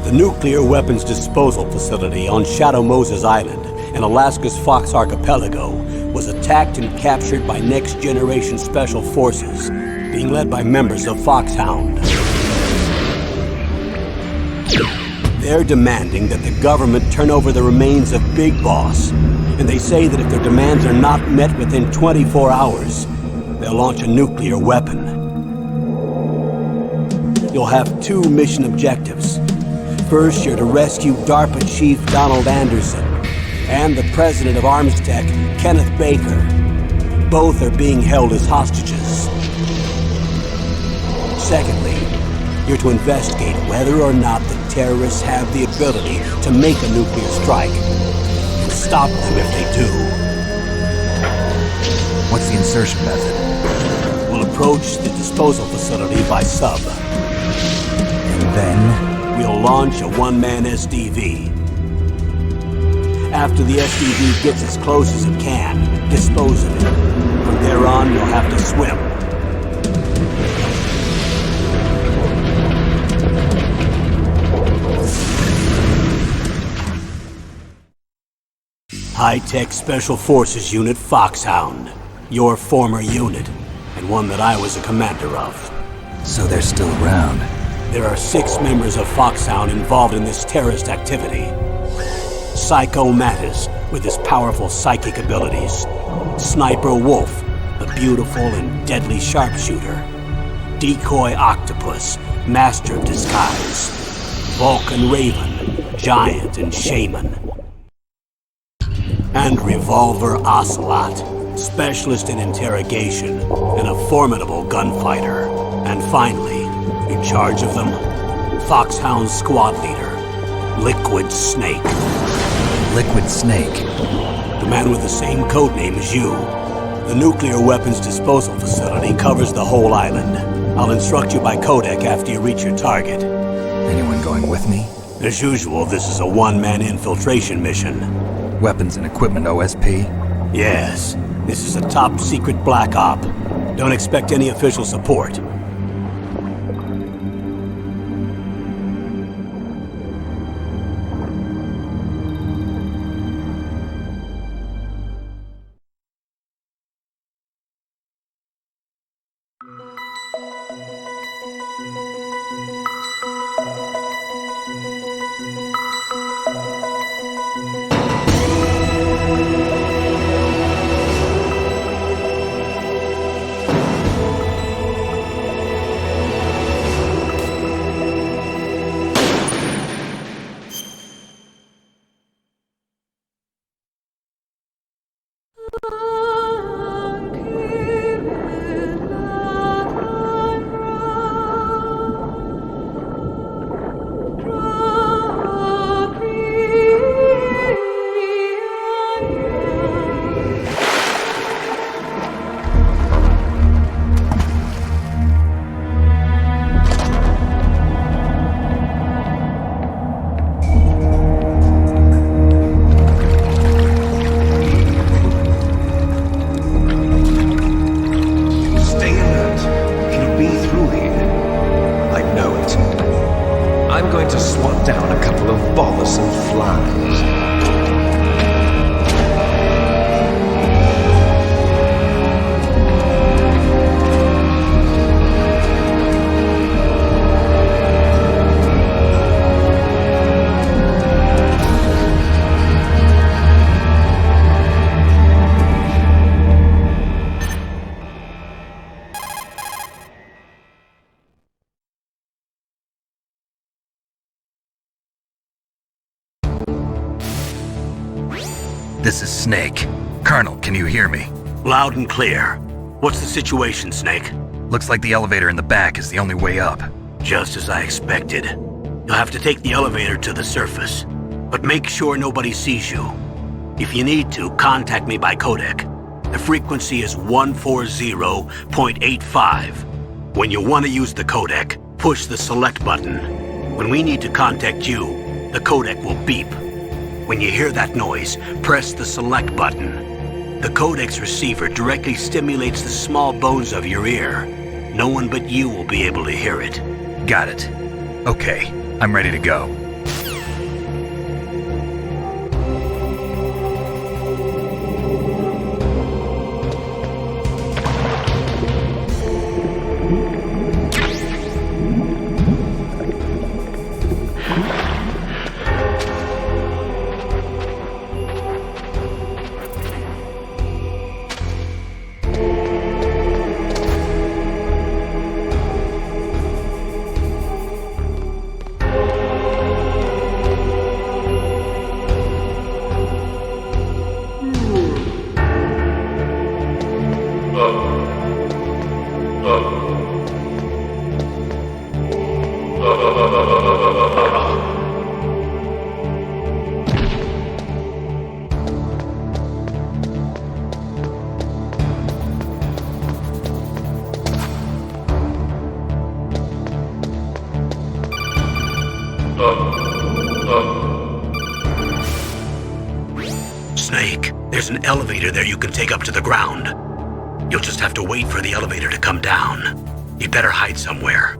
The nuclear weapons disposal facility on Shadow Moses Island in Alaska's Fox Archipelago was attacked and captured by next-generation special forces, being led by members of Foxhound. They're demanding that the government turn over the remains of Big Boss, and they say that if their demands are not met within 24 hours, they'll launch a nuclear weapon. You'll have two mission objectives. First, you're to rescue DARPA Chief Donald Anderson and the President of Armstech, Kenneth Baker. Both are being held as hostages. Secondly, you're to investigate whether or not the terrorists have the ability to make a nuclear strike and stop them if they do. What's the insertion method? We'll approach the disposal facility by sub. And then? We'll launch a one-man SDV. After the SDV gets as close as it can, dispose of it. From there on, you'll have to swim. High-Tech Special Forces Unit Foxhound. Your former unit, and one that I was a commander of. So they're still around. There are 6 members of Foxhound involved in this terrorist activity. Psycho Mattis, with his powerful psychic abilities. Sniper Wolf, the beautiful and deadly sharpshooter. Decoy Octopus, master of disguise. Vulcan Raven, giant and shaman. And Revolver Ocelot, specialist in interrogation and a formidable gunfighter. And finally, in charge of them, Foxhound's squad leader, Liquid Snake. Liquid Snake? The man with the same codename as you. The nuclear weapons disposal facility covers the whole island. I'll instruct you by codec after you reach your target. Anyone going with me? As usual, this is a one-man infiltration mission. Weapons and equipment OSP? Yes. This is a top-secret black op. Don't expect any official support. This is Snake. Colonel, can you hear me? Loud and clear. What's the situation, Snake? Looks like the elevator in the back is the only way up. Just as I expected. You'll have to take the elevator to the surface. But make sure nobody sees you. If you need to, contact me by codec. The frequency is 140.85. When you want to use the codec, push the select button. When we need to contact you, the codec will beep. When you hear that noise, press the select button. The codec's receiver directly stimulates the small bones of your ear. No one but you will be able to hear it. Got it. Okay, I'm ready to go. Snake, there's an elevator there you can take up to the ground. You'll just have to wait for the elevator to come down. You better hide somewhere.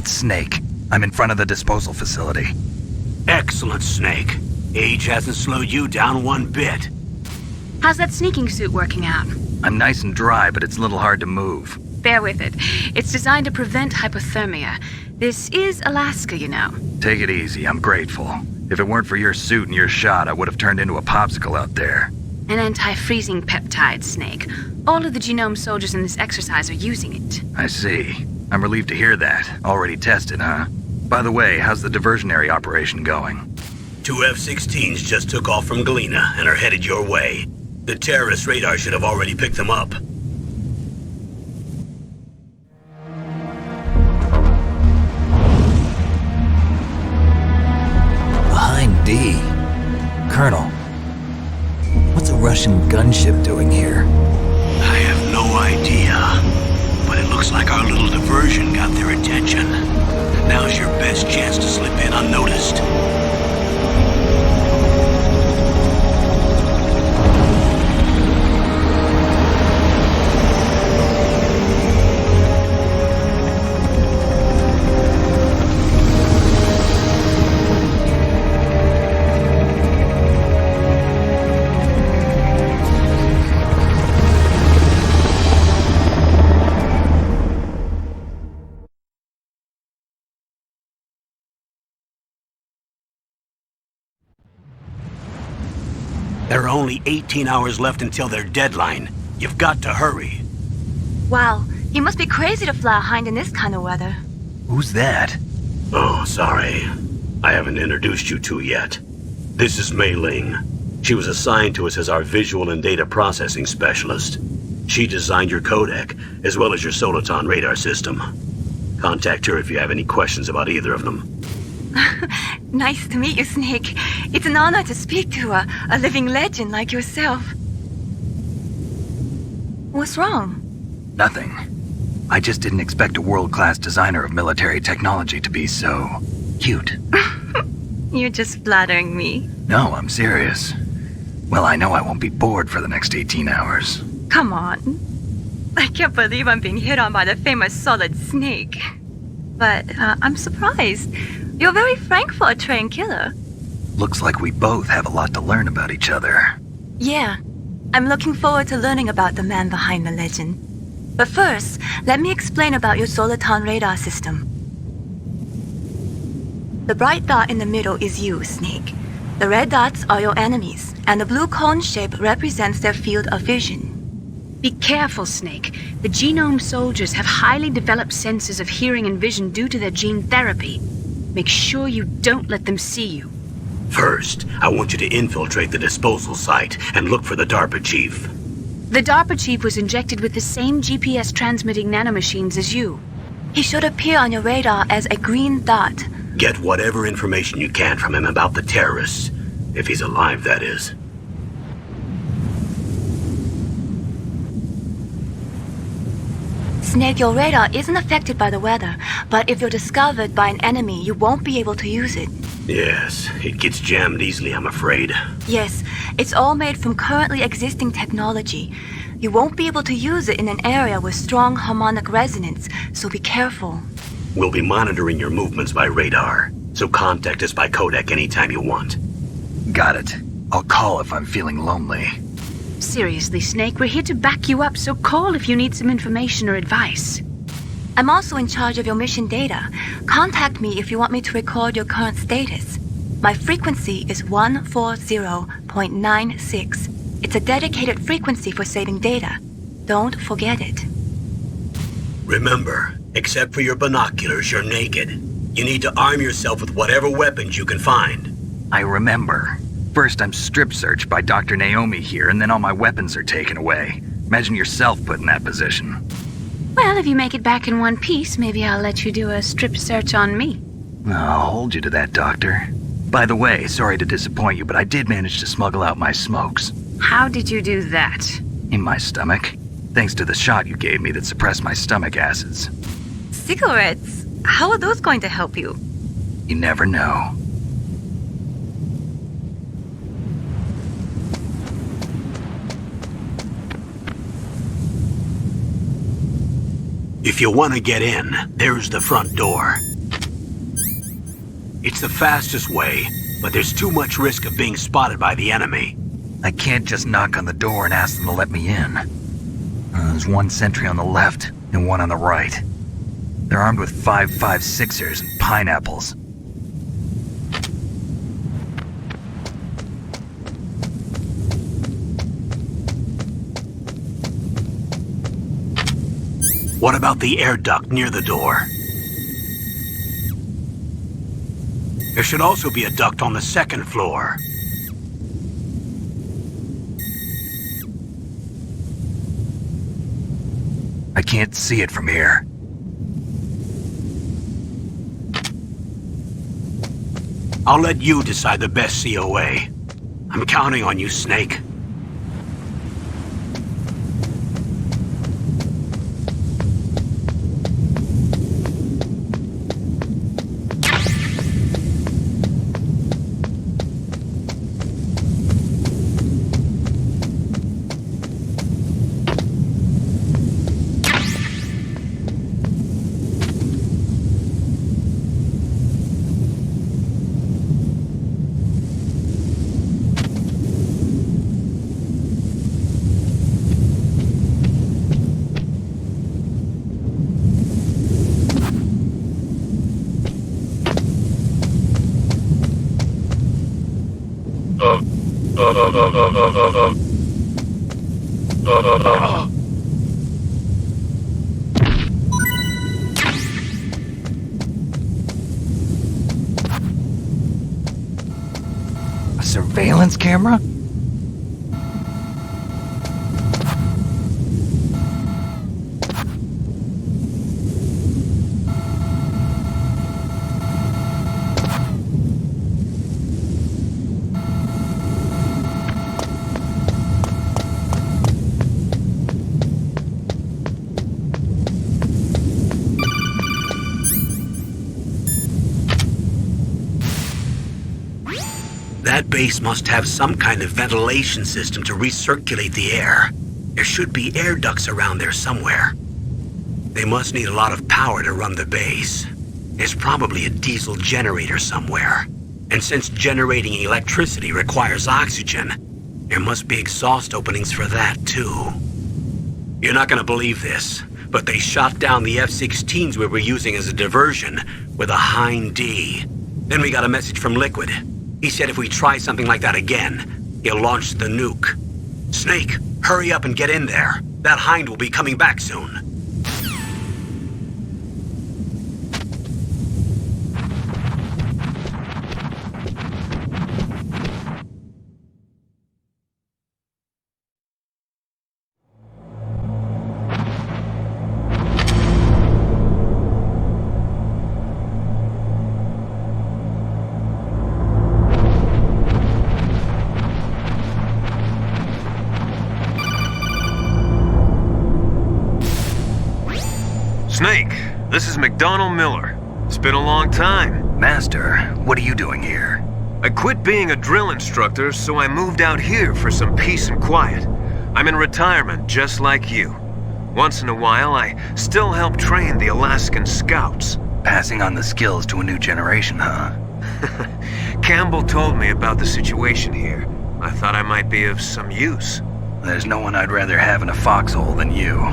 It's Snake. I'm in front of the disposal facility. Excellent, Snake. Age hasn't slowed you down one bit. How's that sneaking suit working out? I'm nice and dry, but it's a little hard to move. Bear with it. It's designed to prevent hypothermia. This is Alaska, you know. Take it easy, I'm grateful. If it weren't for your suit and your shot, I would have turned into a popsicle out there. An anti-freezing peptide, Snake. All of the genome soldiers in this exercise are using it. I see. I'm relieved to hear that. Already tested, huh? By the way, how's the diversionary operation going? 2 F-16s just took off from Galena and are headed your way. The terrorist radar should have already picked them up. Behind D. Colonel, what's a Russian gunship doing here? I have no idea, but it looks like our little diversion got their attention. Now's your best chance to slip in unnoticed. There are only 18 hours left until their deadline. You've got to hurry. Wow, you must be crazy to fly a hind in this kind of weather. Who's that? Oh, sorry. I haven't introduced you to yet. This is Mei Ling. She was assigned to us as our visual and data processing specialist. She designed your codec, as well as your Soliton radar system. Contact her if you have any questions about either of them. Nice to meet you, Snake. It's an honor to speak to a living legend like yourself. What's wrong? Nothing. I just didn't expect a world-class designer of military technology to be so cute. You're just flattering me. No, I'm serious. Well, I know I won't be bored for the next 18 hours. Come on. I can't believe I'm being hit on by the famous Solid Snake. But I'm surprised. You're very frank for a trained killer. Looks like we both have a lot to learn about each other. Yeah. I'm looking forward to learning about the man behind the legend. But first, let me explain about your Soliton radar system. The bright dot in the middle is you, Snake. The red dots are your enemies, and the blue cone shape represents their field of vision. Be careful, Snake. The genome soldiers have highly developed senses of hearing and vision due to their gene therapy. Make sure you don't let them see you. First, I want you to infiltrate the disposal site and look for the DARPA chief. The DARPA chief was injected with the same GPS transmitting nanomachines as you. He should appear on your radar as a green dot. Get whatever information you can from him about the terrorists. If he's alive, that is. Snake, your radar isn't affected by the weather, but if you're discovered by an enemy, you won't be able to use it. Yes, it gets jammed easily, I'm afraid. Yes, it's all made from currently existing technology. You won't be able to use it in an area with strong harmonic resonance, so be careful. We'll be monitoring your movements by radar, so contact us by codec anytime you want. Got it. I'll call if I'm feeling lonely. Seriously, Snake, we're here to back you up, so call if you need some information or advice. I'm also in charge of your mission data. Contact me if you want me to record your current status. My frequency is 140.96. It's a dedicated frequency for saving data. Don't forget it. Remember, except for your binoculars, you're naked. You need to arm yourself with whatever weapons you can find. I remember. First, I'm strip searched by Dr. Naomi here, and then all my weapons are taken away. Imagine yourself put in that position. Well, if you make it back in one piece, maybe I'll let you do a strip search on me. I'll hold you to that, Doctor. By the way, sorry to disappoint you, but I did manage to smuggle out my smokes. How did you do that? In my stomach. Thanks to the shot you gave me that suppressed my stomach acids. Cigarettes? How are those going to help you? You never know. If you want to get in, there's the front door. It's the fastest way, but there's too much risk of being spotted by the enemy. I can't just knock on the door and ask them to let me in. There's one sentry on the left and one on the right. They're armed with 5.56ers and pineapples. What about the air duct near the door? There should also be a duct on the second floor. I can't see it from here. I'll let you decide the best COA. I'm counting on you, Snake. A surveillance camera? That base must have some kind of ventilation system to recirculate the air. There should be air ducts around there somewhere. They must need a lot of power to run the base. There's probably a diesel generator somewhere. And since generating electricity requires oxygen, there must be exhaust openings for that too. You're not gonna believe this, but they shot down the F-16s we were using as a diversion with a Hind D. Then we got a message from Liquid. He said if we try something like that again, he'll launch the nuke. Snake, hurry up and get in there. That Hind will be coming back soon. Snake, this is McDonald Miller. It's been a long time. Master, what are you doing here? I quit being a drill instructor, so I moved out here for some peace and quiet. I'm in retirement, just like you. Once in a while, I still help train the Alaskan scouts. Passing on the skills to a new generation, huh? Campbell told me about the situation here. I thought I might be of some use. There's no one I'd rather have in a foxhole than you.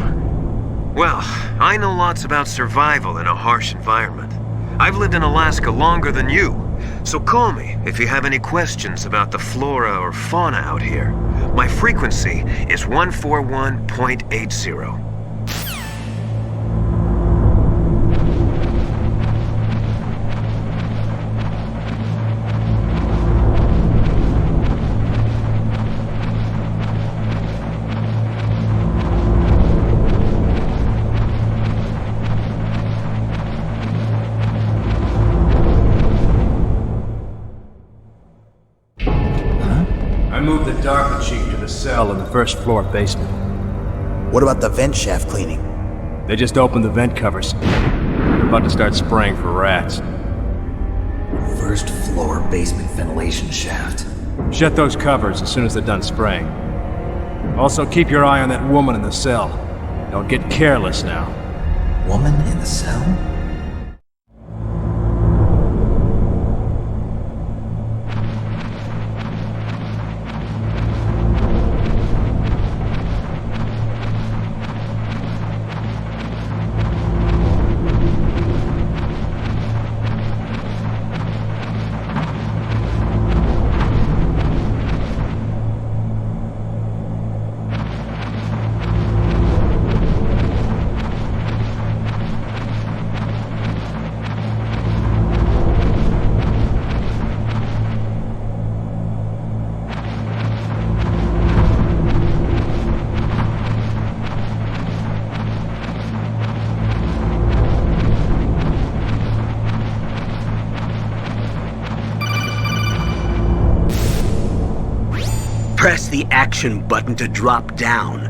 Well, I know lots about survival in a harsh environment. I've lived in Alaska longer than you, so call me if you have any questions about the flora or fauna out here. My frequency is 141.80. I moved the darker cheek to the cell in the first floor basement. What about the vent shaft cleaning? They just opened the vent covers. They're about to start spraying for rats. First floor basement ventilation shaft. Shut those covers as soon as they're done spraying. Also, keep your eye on that woman in the cell. Don't get careless now. Woman in the cell? the action button to drop down.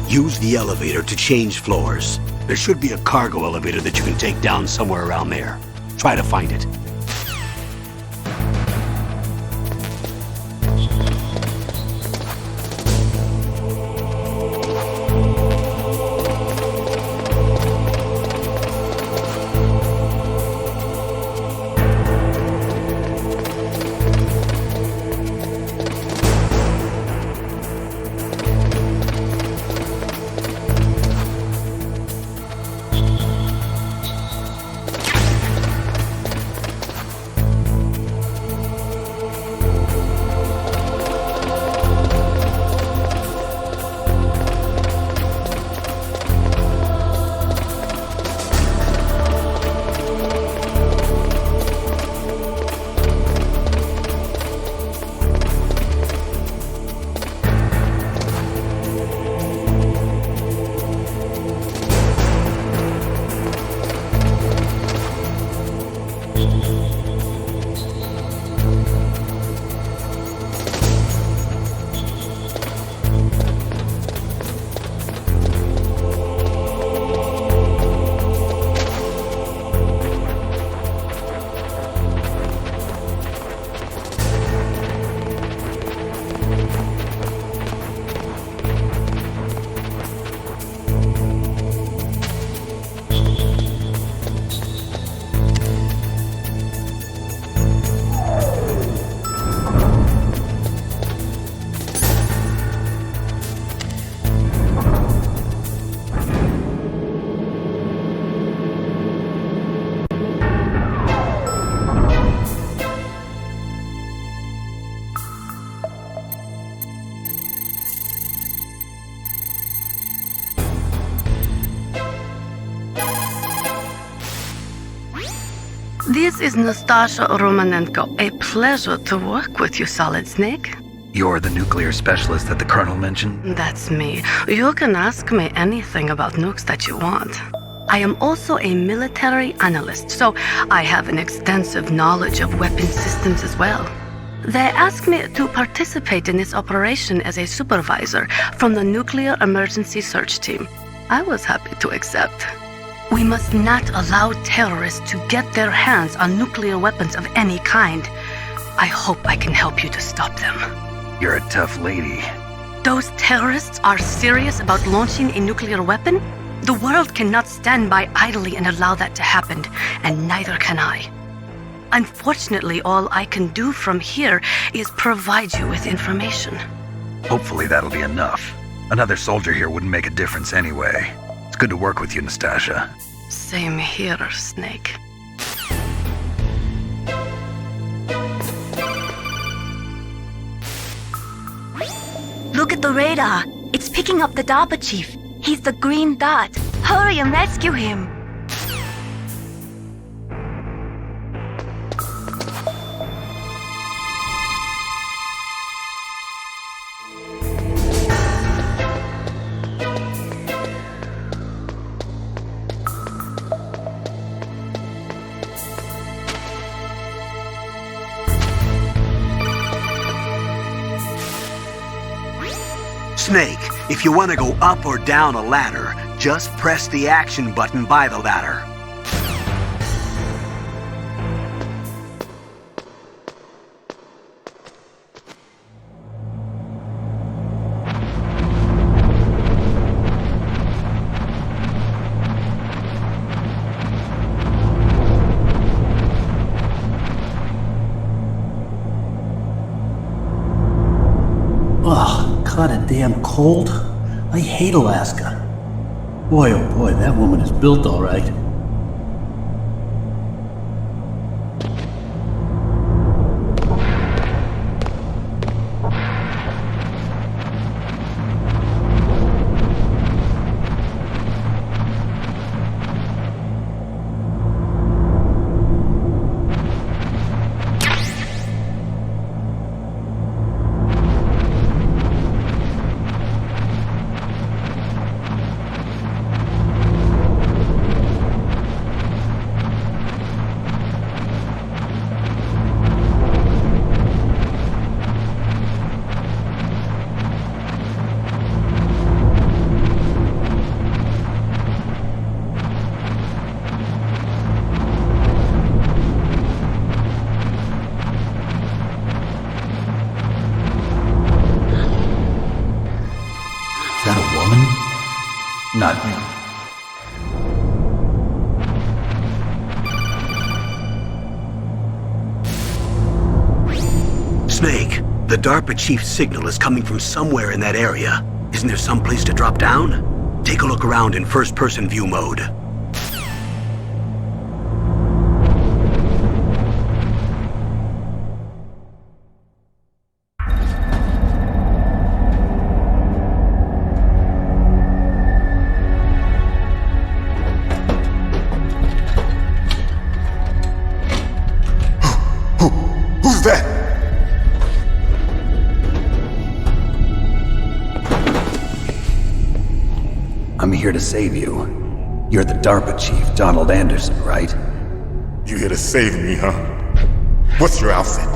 Use the elevator to change floors. There should be a cargo elevator that you can take down somewhere around there. Try to find it. This is Nastasha Romanenko. A pleasure to work with you, Solid Snake. You're the nuclear specialist that the Colonel mentioned? That's me. You can ask me anything about nukes that you want. I am also a military analyst, so I have an extensive knowledge of weapon systems as well. They asked me to participate in this operation as a supervisor from the Nuclear Emergency Search Team. I was happy to accept. We must not allow terrorists to get their hands on nuclear weapons of any kind. I hope I can help you to stop them. You're a tough lady. Those terrorists are serious about launching a nuclear weapon? The world cannot stand by idly and allow that to happen, and neither can I. Unfortunately, all I can do from here is provide you with information. Hopefully that'll be enough. Another soldier here wouldn't make a difference anyway. It's good to work with you, Nastasha. Same here, Snake. Look at the radar. It's picking up the DARPA chief. He's the green dot. Hurry and rescue him. Snake, if you want to go up or down a ladder, just press the action button by the ladder. Kinda damn cold. I hate Alaska. Boy, oh boy, that woman is built all right. Snake, the DARPA chief's signal is coming from somewhere in that area. Isn't there some place to drop down? Take a look around in first-person view mode. Who's that? I'm here to save you. You're the DARPA chief, Donald Anderson, right? You here to save me, huh? What's your outfit?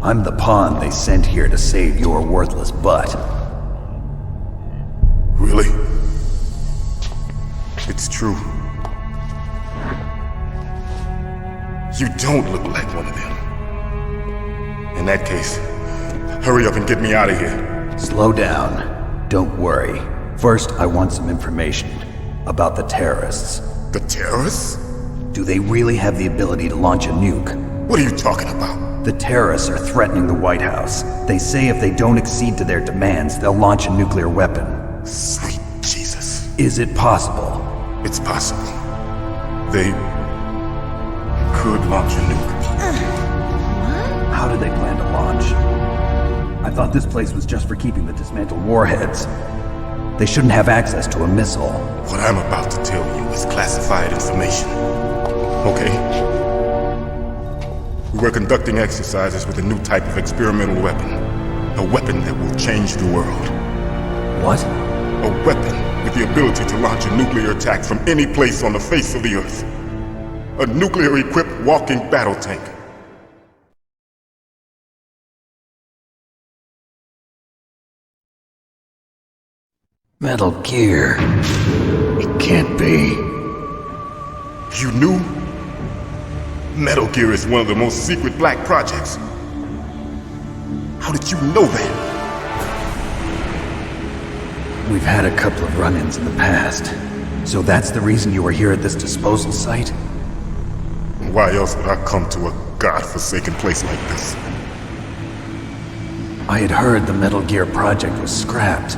I'm the pawn they sent here to save your worthless butt. Really? It's true. You don't look like one of them. In that case, hurry up and get me out of here. Slow down. Don't worry. First, I want some information about the terrorists. The terrorists? Do they really have the ability to launch a nuke? What are you talking about? The terrorists are threatening the White House. They say if they don't accede to their demands, they'll launch a nuclear weapon. Sweet Jesus. Is it possible? It's possible. They could launch a nuke. How do they plan to launch? I thought this place was just for keeping the dismantled warheads. They shouldn't have access to a missile. What I'm about to tell you is classified information. Okay? We were conducting exercises with a new type of experimental weapon. A weapon that will change the world. What? A weapon with the ability to launch a nuclear attack from any place on the face of the Earth. A nuclear-equipped walking battle tank. Metal Gear. It can't be. You knew? Metal Gear is one of the most secret black projects. How did you know that? We've had a couple of run-ins in the past. So that's the reason you were here at this disposal site? Why else would I come to a godforsaken place like this? I had heard the Metal Gear project was scrapped.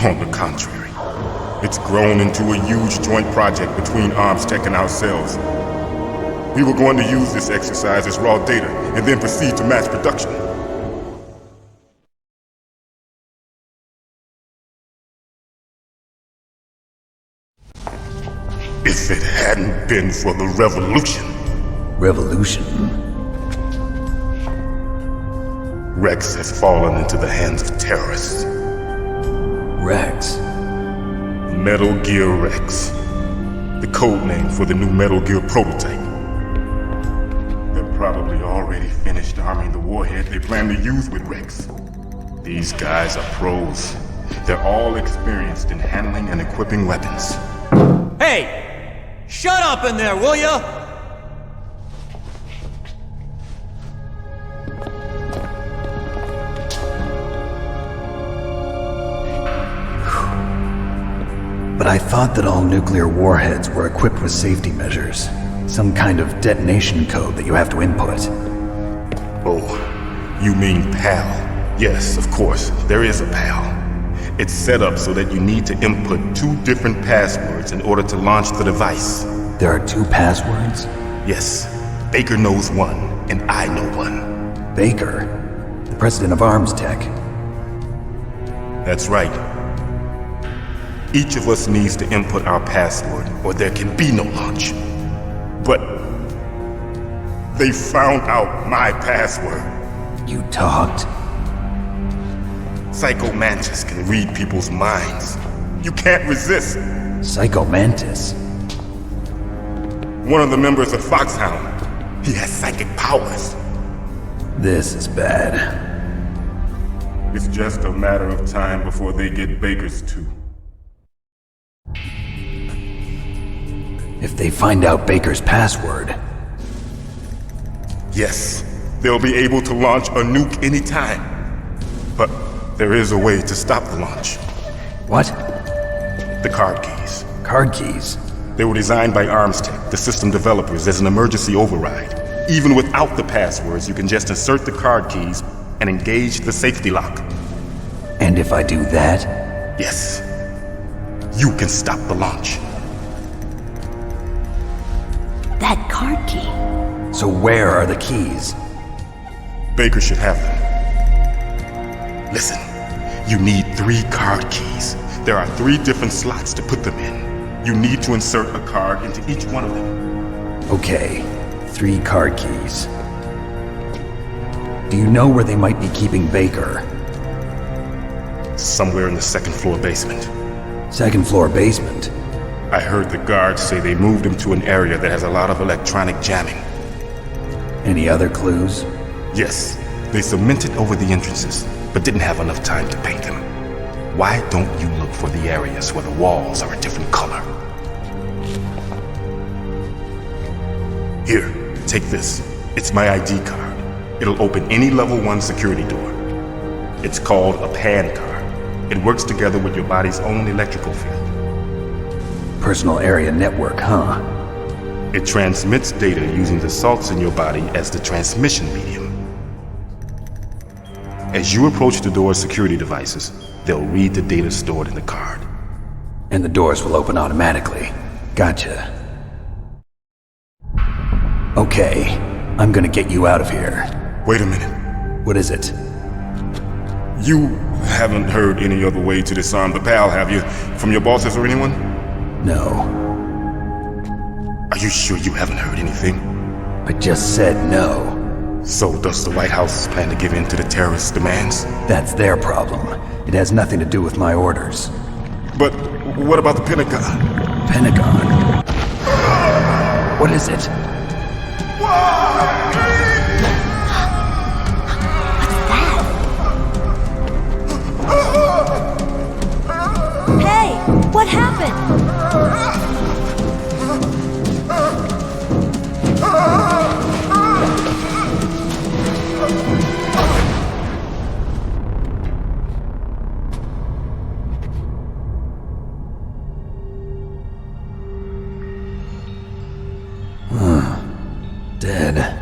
On the contrary, it's grown into a huge joint project between Arms Tech and ourselves. We were going to use this exercise as raw data and then proceed to mass production. If it hadn't been for the revolution. Revolution? Rex has fallen into the hands of terrorists. Rex? Metal Gear Rex. The code name for the new Metal Gear prototype. They're probably already finished arming the warhead they plan to use with Rex. These guys are pros. They're all experienced in handling and equipping weapons. Hey! Shut up in there, will ya? But I thought that all nuclear warheads were equipped with safety measures. Some kind of detonation code that you have to input. Oh, you mean PAL? Yes, of course, there is a PAL. It's set up so that you need to input 2 different passwords in order to launch the device. There are 2 passwords? Yes. Baker knows one, and I know one. Baker? The president of Arms Tech? That's right. Each of us needs to input our password, or there can be no launch. But they found out my password. You talked? Psycho Mantis can read people's minds. You can't resist. Psycho Mantis? One of the members of Foxhound. He has psychic powers. This is bad. It's just a matter of time before they get Baker's too. If they find out Baker's password... Yes, they'll be able to launch a nuke anytime. But there is a way to stop the launch. What? The card keys. Card keys? They were designed by Arms Tech, the system developers, as an emergency override. Even without the passwords, you can just insert the card keys and engage the safety lock. And if I do that? Yes. You can stop the launch. That card key. So where are the keys? Baker should have them. Listen, you need 3 card keys. There are 3 different slots to put them in. You need to insert a card into each one of them. Okay, 3 card keys. Do you know where they might be keeping Baker? Somewhere in the 2nd floor basement. 2nd floor basement? I heard the guards say they moved him to an area that has a lot of electronic jamming. Any other clues? Yes, they cemented over the entrances, but didn't have enough time to paint them. Why don't you look for the areas where the walls are a different color? Here, take this. It's my ID card. It'll open any level 1 security door. It's called a PAN card. It works together with your body's own electrical field. Personal area network, huh? It transmits data using the salts in your body as the transmission medium. As you approach the door's security devices, they'll read the data stored in the card. And the doors will open automatically. Gotcha. Okay, I'm gonna get you out of here. Wait a minute. What is it? You haven't heard any other way to disarm the PAL, have you? From your bosses or anyone? No. Are you sure you haven't heard anything? I just said no. So does the White House plan to give in to the terrorists' demands? That's their problem. It has nothing to do with my orders. But what about the Pentagon? Pentagon? What is it? Hey, what happened? Dead.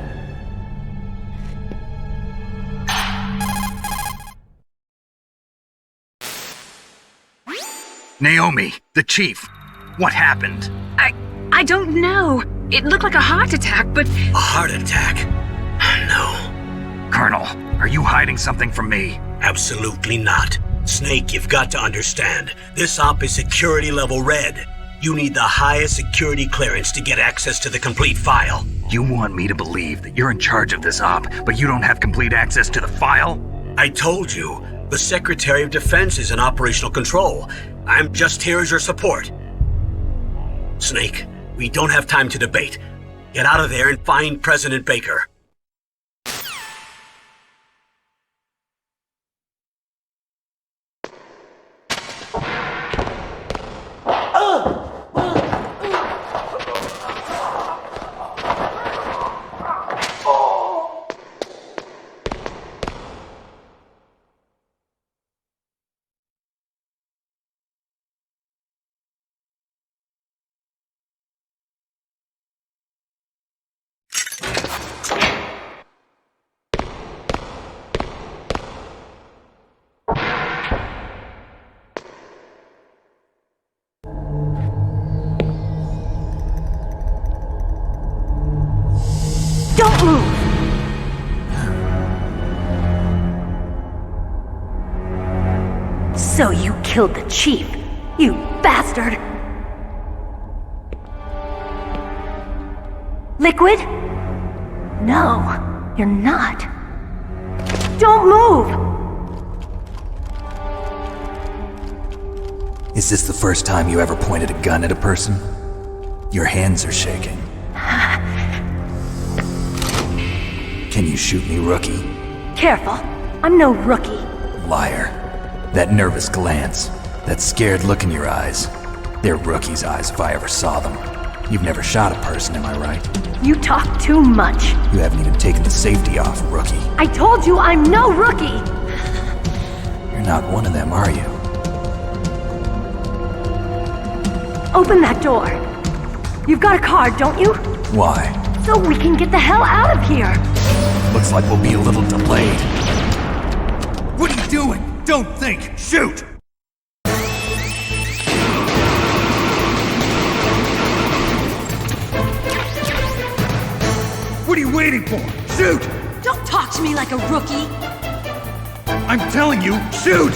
Naomi, the chief. What happened? I don't know. It looked like a heart attack, but... A heart attack? No. Colonel, are you hiding something from me? Absolutely not. Snake, you've got to understand. This op is security level red. You need the highest security clearance to get access to the complete file. You want me to believe that you're in charge of this op, but you don't have complete access to the file? I told you. The Secretary of Defense is in operational control. I'm just here as your support. Snake, we don't have time to debate. Get out of there and find President Baker. Don't move! So you killed the chief, you bastard! Liquid? No, you're not. Don't move! Is this the first time you ever pointed a gun at a person? Your hands are shaking. Can you shoot me, rookie? Careful, I'm no rookie. Liar. That nervous glance, that scared look in your eyes. They're rookie's eyes if I ever saw them. You've never shot a person, am I right? You talk too much. You haven't even taken the safety off, rookie. I told you I'm no rookie! You're not one of them, are you? Open that door. You've got a card, don't you? Why? so we can get the hell out of here. Looks like we'll be a little delayed. What are you doing? Don't think! Shoot! What are you waiting for? Shoot! Don't talk to me like a rookie. I'm telling you, shoot!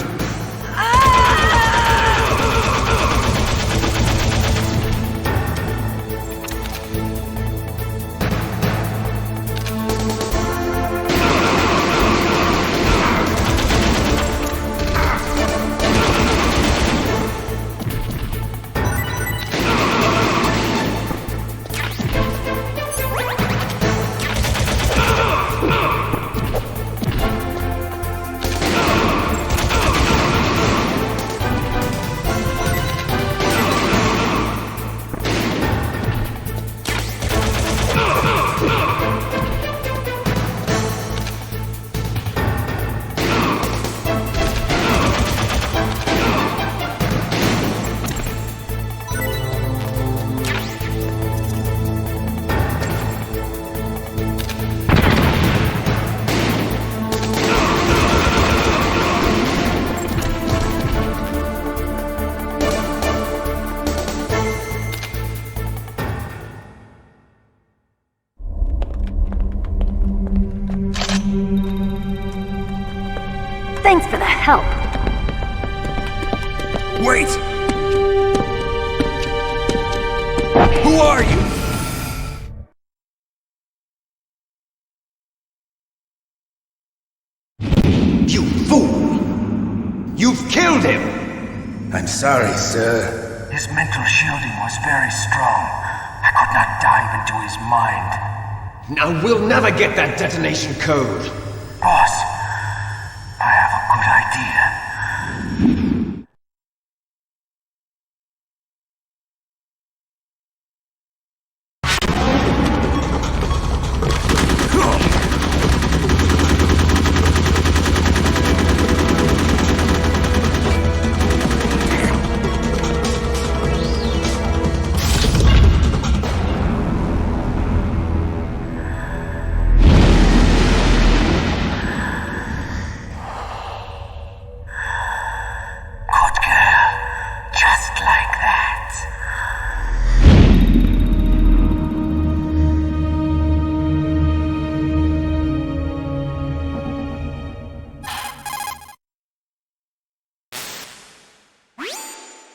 Thanks for the help. Wait! Who are you? You fool! You've killed him! I'm sorry, sir. His mental shielding was very strong. I could not dive into his mind. Now we'll never get that detonation code. Boss, I have a good idea.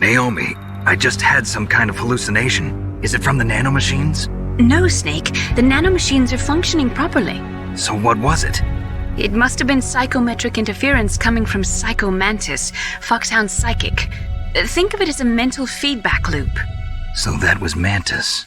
Naomi, I just had some kind of hallucination. Is it from the nanomachines? No, Snake. The nanomachines are functioning properly. So what was it? It must have been psychometric interference coming from Psycho Mantis, Foxhound's psychic. Think of it as a mental feedback loop. So that was Mantis.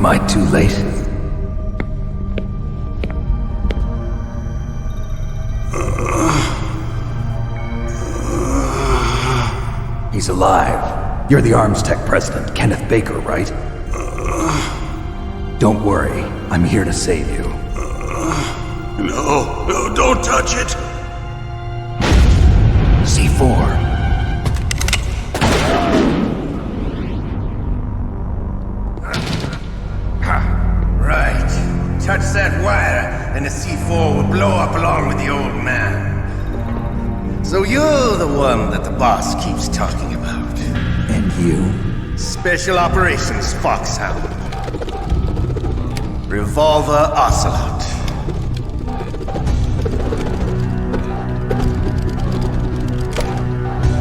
Am I too late? He's alive. You're the Arms Tech president, Kenneth Baker, right? Don't worry, I'm here to save you. No, don't touch it! C4. Right. Touch that wire, and the C4 will blow up along with the old man. So you're the one that the boss keeps talking about. And you? Special Operations Foxhound. Revolver Ocelot.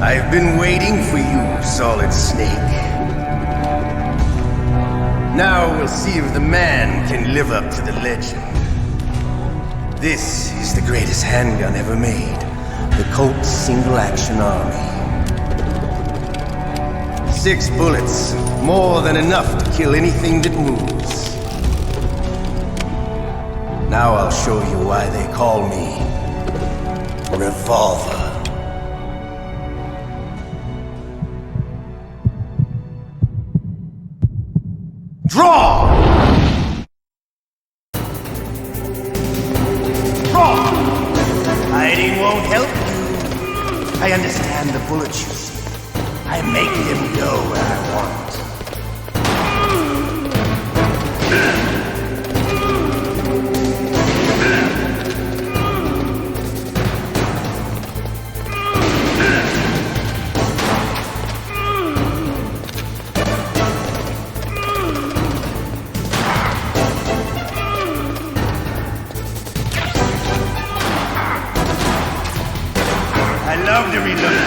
I've been waiting for you, Solid Snake. Now we'll see if the man can live up to the legend. This is the greatest handgun ever made. The Colt Single Action Army. 6 bullets, more than enough to kill anything that moves. Now I'll show you why they call me Revolver. Draw! Draw! Hiding won't help you. I understand the bullets you see. I make them go where I want. I love to reload.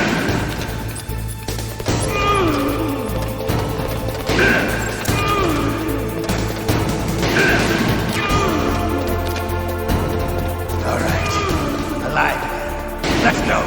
All right, alive. Let's go.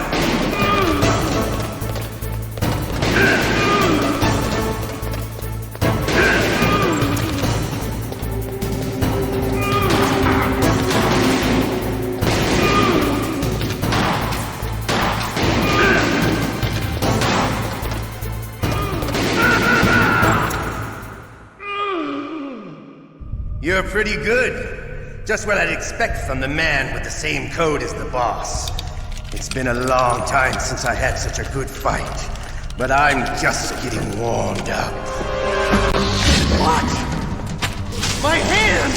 You're pretty good. Just what I'd expect from the man with the same code as the boss. It's been a long time since I had such a good fight, but I'm just getting warmed up. What? My hand!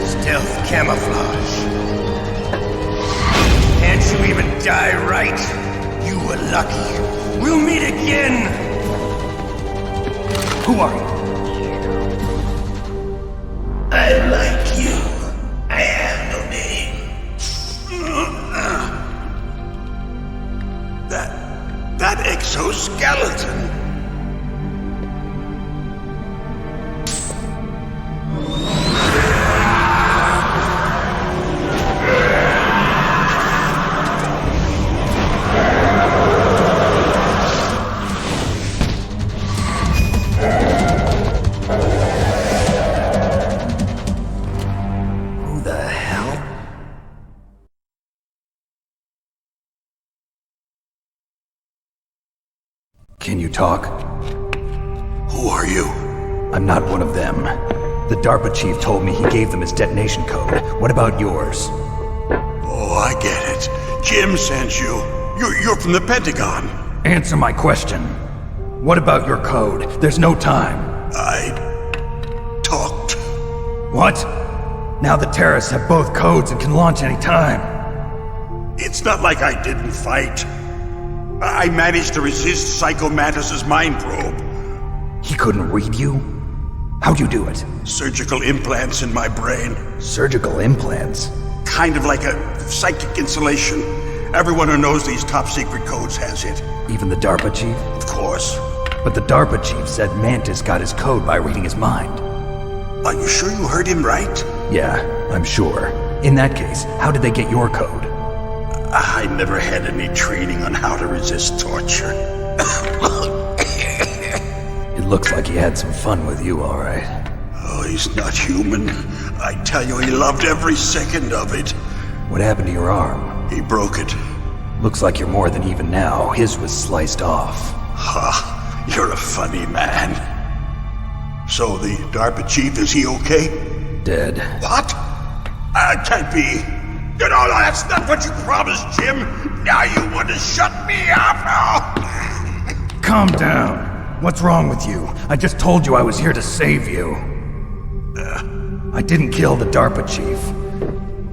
Stealth camouflage. Can't you even die right? You were lucky. We'll meet again! Who are you? I'm like you. I have no name. That exoskeleton. Can you talk? Who are you? I'm not one of them. The DARPA chief told me he gave them his detonation code. What about yours? Oh, I get it. Jim sent you. You're from the Pentagon. Answer my question. What about your code? There's no time. I talked. What? Now the terrorists have both codes and can launch any time. It's not like I didn't fight. I managed to resist Psycho Mantis's mind probe. He couldn't read you? How'd you do it? Surgical implants in my brain. Surgical implants? Kind of like a psychic insulation. Everyone who knows these top secret codes has it. Even the DARPA chief? Of course. But the DARPA chief said Mantis got his code by reading his mind. Are you sure you heard him right? Yeah, I'm sure. In that case, how did they get your code? I never had any training on how to resist torture. It looks like he had some fun with you, all right. Oh, he's not human. I tell you, he loved every second of it. What happened to your arm? He broke it. Looks like you're more than even now. His was sliced off. Ha, you're a funny man. So the DARPA chief, is he okay? Dead. What? Can't be. You know, that's not what you promised, Jim. Now you want to shut me up? Calm down. What's wrong with you? I just told you I was here to save you. I didn't kill the DARPA chief.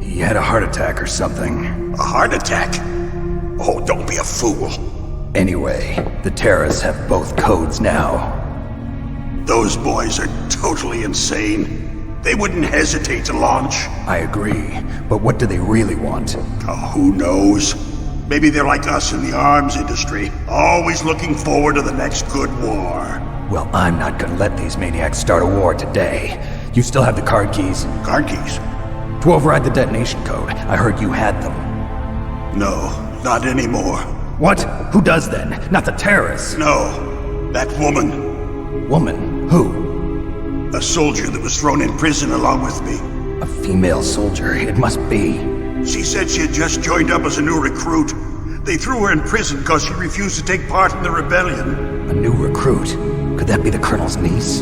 He had a heart attack or something. A heart attack? Oh, don't be a fool. Anyway, the terrorists have both codes now. Those boys are totally insane. They wouldn't hesitate to launch. I agree, but what do they really want? Oh, who knows? Maybe they're like us in the arms industry, always looking forward to the next good war. Well, I'm not gonna let these maniacs start a war today. You still have the card keys? Card keys? To override the detonation code. I heard you had them. No, not anymore. What? Who does then? Not the terrorists? No, that woman. Woman? Who? A soldier that was thrown in prison along with me. A female soldier, it must be. She said she had just joined up as a new recruit. They threw her in prison because she refused to take part in the rebellion. A new recruit? Could that be the Colonel's niece?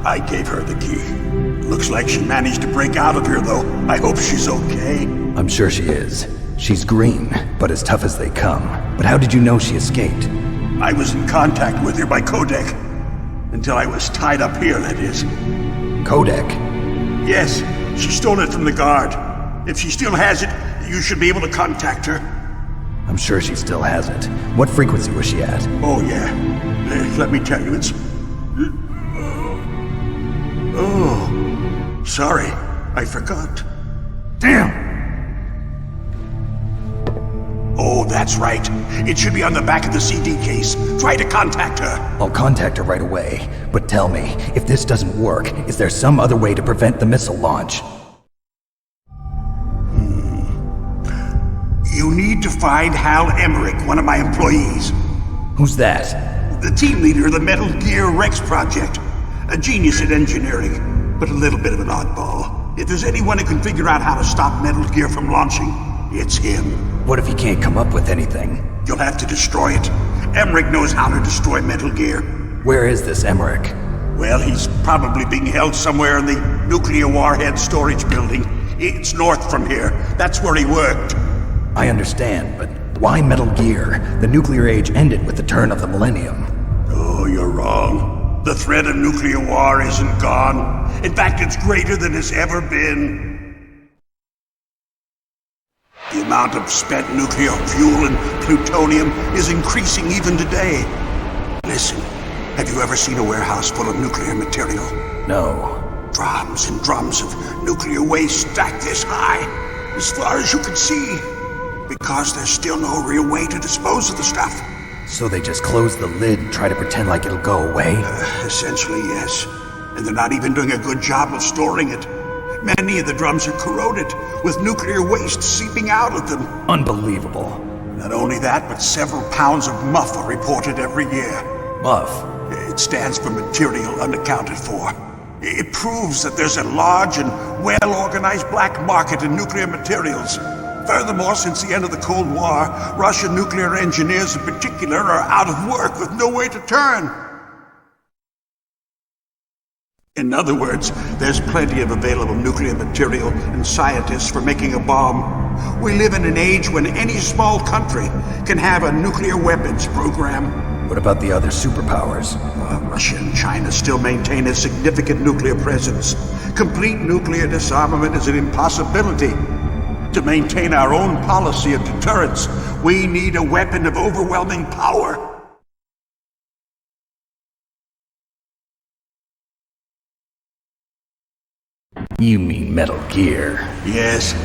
I gave her the key. Looks like she managed to break out of here, though. I hope she's okay. I'm sure she is. She's green, but as tough as they come. But how did you know she escaped? I was in contact with her by codec. Until I was tied up here, that is. Codec? Yes, she stole it from the guard. If she still has it, you should be able to contact her. I'm sure she still has it. What frequency was she at? Oh, yeah. Let me tell you, it's... Oh, sorry. I forgot. Damn! Oh, that's right. It should be on the back of the CD case. Try to contact her. I'll contact her right away. But tell me, if this doesn't work, is there some other way to prevent the missile launch? You need to find Hal Emmerich, one of my employees. Who's that? The team leader of the Metal Gear Rex project. A genius at engineering, but a little bit of an oddball. If there's anyone who can figure out how to stop Metal Gear from launching, it's him. What if he can't come up with anything? You'll have to destroy it. Emmerich knows how to destroy Metal Gear. Where is this Emmerich? Well, he's probably being held somewhere in the nuclear warhead storage building. It's north from here. That's where he worked. I understand, but why Metal Gear? The nuclear age ended with the turn of the millennium. Oh, you're wrong. The threat of nuclear war isn't gone. In fact, it's greater than it's ever been. The amount of spent nuclear fuel and plutonium is increasing even today. Listen, have you ever seen a warehouse full of nuclear material? No. Drums and drums of nuclear waste stacked this high, as far as you can see. Because there's still no real way to dispose of the stuff. So they just close the lid and try to pretend like it'll go away? Essentially, yes. And they're not even doing a good job of storing it. Many of the drums are corroded, with nuclear waste seeping out of them. Unbelievable. Not only that, but several pounds of MUF are reported every year. MUF? It stands for material unaccounted for. It proves that there's a large and well-organized black market in nuclear materials. Furthermore, since the end of the Cold War, Russian nuclear engineers in particular are out of work with no way to turn. In other words, there's plenty of available nuclear material and scientists for making a bomb. We live in an age when any small country can have a nuclear weapons program. What about the other superpowers? Russia and China still maintain a significant nuclear presence. Complete nuclear disarmament is an impossibility. To maintain our own policy of deterrence, we need a weapon of overwhelming power. You mean Metal Gear? Yes.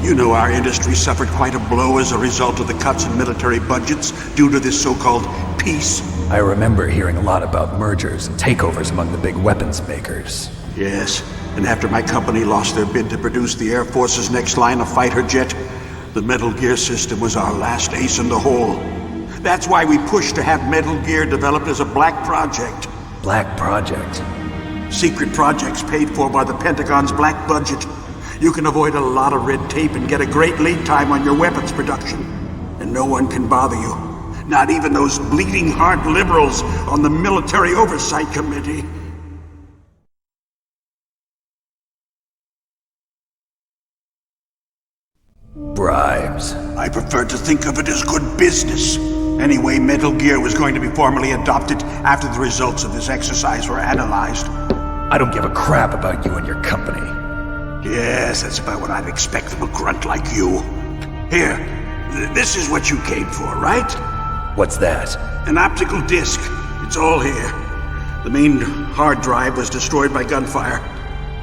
You know our industry suffered quite a blow as a result of the cuts in military budgets due to this so-called peace. I remember hearing a lot about mergers and takeovers among the big weapons makers. Yes. And after my company lost their bid to produce the Air Force's next line of fighter jet, the Metal Gear system was our last ace in the hole. That's why we pushed to have Metal Gear developed as a black project. Black project? Secret projects paid for by the Pentagon's black budget. You can avoid a lot of red tape and get a great lead time on your weapons production. And no one can bother you. Not even those bleeding heart liberals on the Military Oversight Committee. Bribes. I prefer to think of it as good business. Anyway, Metal Gear was going to be formally adopted after the results of this exercise were analyzed. I don't give a crap about you and your company. Yes, that's about what I'd expect from a grunt like you. Here, this is what you came for, right? What's that? An optical disc. It's all here. The main hard drive was destroyed by gunfire.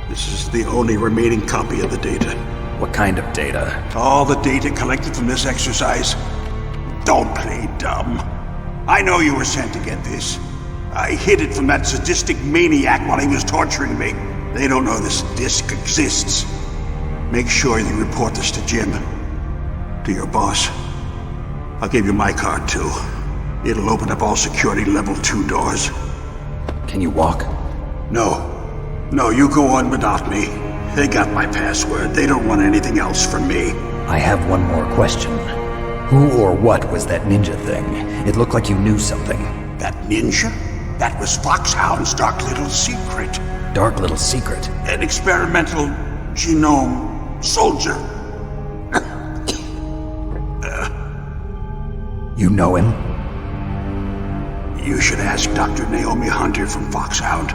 This is the only remaining copy of the data. What kind of data? All the data collected from this exercise. Don't play dumb. I know you were sent to get this. I hid it from that sadistic maniac while he was torturing me. They don't know this disc exists. Make sure you report this to Jim. To your boss. I'll give you my card too. It'll open up all security level 2 doors. Can you walk? No. No, you go on without me. They got my password. They don't want anything else from me. I have one more question. Who or what was that ninja thing? It looked like you knew something. That ninja? That was Foxhound's dark little secret. Dark little secret? An experimental genome soldier. You know him? You should ask Dr. Naomi Hunter from Foxhound.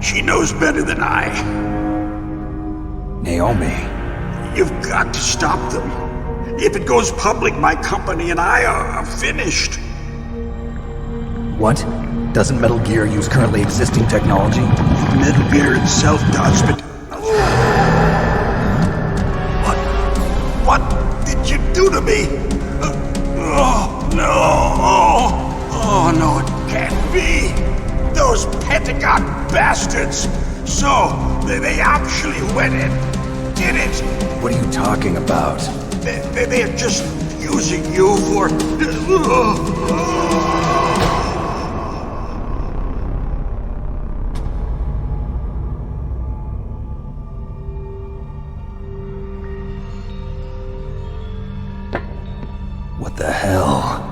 She knows better than I. Naomi? You've got to stop them. If it goes public, my company and I are finished. What? Doesn't Metal Gear use currently existing technology? Metal Gear itself does, but... What did you do to me? Oh, no. Oh, no, it can't be. Those Pentagon bastards. So, they actually went and did it. What are you talking about? They're just using you for... What the hell?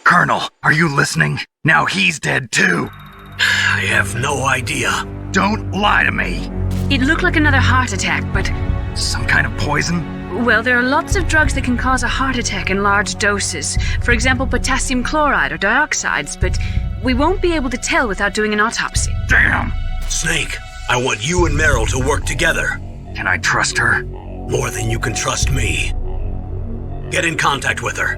Colonel, are you listening? Now he's dead too. I have no idea. Don't lie to me. It looked like another heart attack, but... Some kind of poison? Well, there are lots of drugs that can cause a heart attack in large doses. For example, potassium chloride or dioxides, but we won't be able to tell without doing an autopsy. Damn! Snake, I want you and Meryl to work together. Can I trust her? More than you can trust me. Get in contact with her.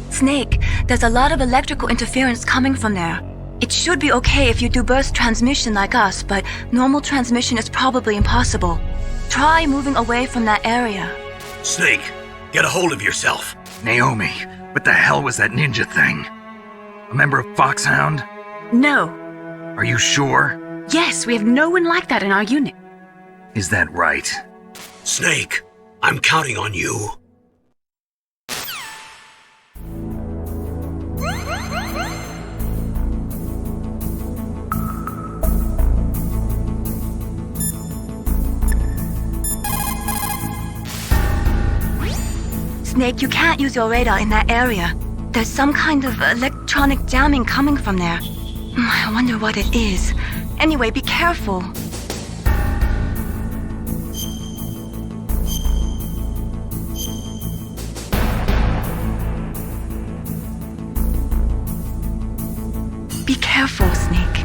Snake, there's a lot of electrical interference coming from there. It should be okay if you do burst transmission like us, but normal transmission is probably impossible. Try moving away from that area. Snake, get a hold of yourself. Naomi, what the hell was that ninja thing? A member of Foxhound? No. Are you sure? Yes, we have no one like that in our unit. Is that right? Snake, I'm counting on you. Snake, you can't use your radar in that area. There's some kind of electronic jamming coming from there. I wonder what it is. Anyway, be careful. Be careful, Snake.